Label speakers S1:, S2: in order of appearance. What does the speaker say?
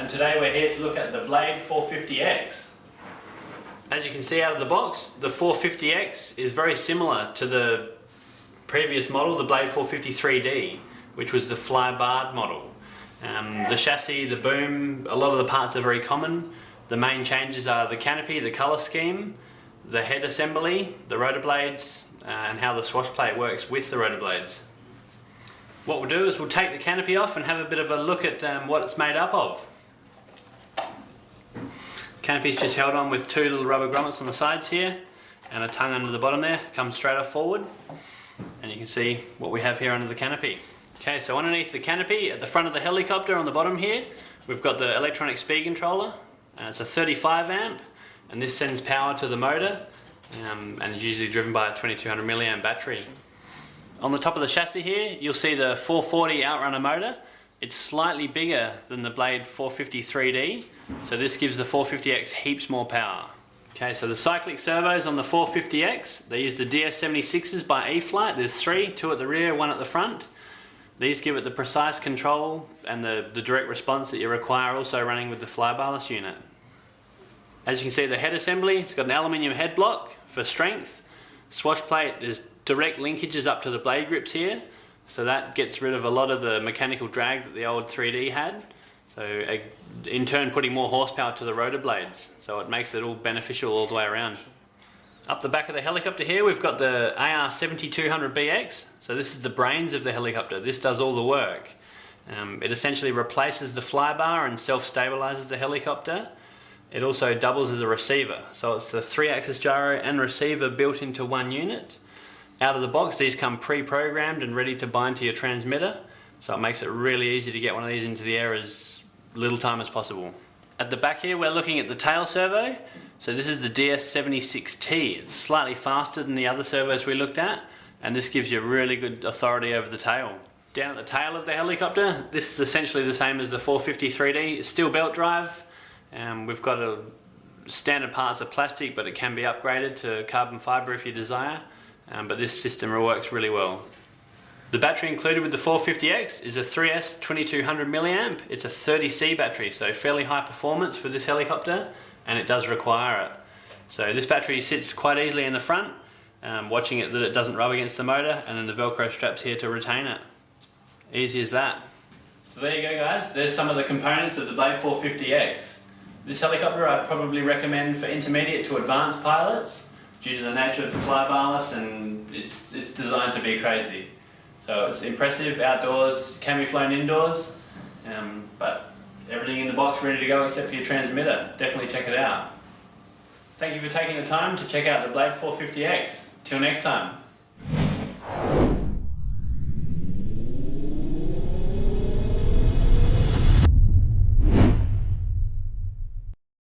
S1: and today we're here to look at the Blade 450X. As you can see out of the box, the 450X is very similar to the previous model, the Blade 453D, which was the fly-barred model. The chassis, the boom, a lot of the parts are very common. The main changes are the canopy, the colour scheme, the head assembly, the rotor blades, and how the swash plate works with the rotor blades. What we'll do is we'll take the canopy off and have a bit of a look at what it's made up of. Canopy's just held on with two little rubber grommets on the sides here and a tongue under the bottom there, comes straight off forward, and you can see what we have here under the canopy. Okay, so underneath the canopy at the front of the helicopter on the bottom here, we've got the electronic speed controller. It's a 35 amp, and this sends power to the motor, and it's usually driven by a 2200 milliamp battery. On the top of the chassis here, you'll see the 440 outrunner motor. It's slightly bigger than the Blade 453D, so this gives the 450X heaps more power. Okay, so the cyclic servos on the 450X, they use the DS76s by E-flite. There's three, two at the rear, one at the front. These give it the precise control and the direct response that you require, also running with the fly-barless unit. As you can see, the head assembly, it's got an aluminium head block for strength. Swash plate, there's direct linkages up to the blade grips here, so that gets rid of a lot of the mechanical drag that the old 3D had, so in turn putting more horsepower to the rotor blades, so it makes it all beneficial all the way around. Up the back of the helicopter here we've got the AR7200BX, so this is the brains of the helicopter. This does all the work. It essentially replaces the flybar and self-stabilizes the helicopter. It also doubles as a receiver, so it's the 3-axis gyro and receiver built into one unit. Out of the box, these come pre-programmed and ready to bind to your transmitter, so it makes it really easy to get one of these into the air as little time as possible. At the back here, we're looking at the tail servo. So this is the DS76T. It's slightly faster than the other servos we looked at, and this gives you really good authority over the tail. Down at the tail of the helicopter, this is essentially the same as the 453D. It's still belt drive. We've got a standard parts of plastic, but it can be upgraded to carbon fibre if you desire. But this system works really well. The battery included with the 450X is a 3S 2200 milliamp. It's a 30C battery, so fairly high performance for this helicopter, and it does require it. So this battery sits quite easily in the front, watching it that it doesn't rub against the motor, and then the Velcro straps here to retain it. Easy as that. So there you go guys, there's some of the components of the Blade 450X. This helicopter I'd probably recommend for intermediate to advanced pilots due to the nature of the fly-barless, and it's designed to be crazy. So it's impressive outdoors, can be flown indoors, but everything in the box ready to go except for your transmitter. Definitely check it out. Thank you for taking the time to check out the Blade 450X. Till next time.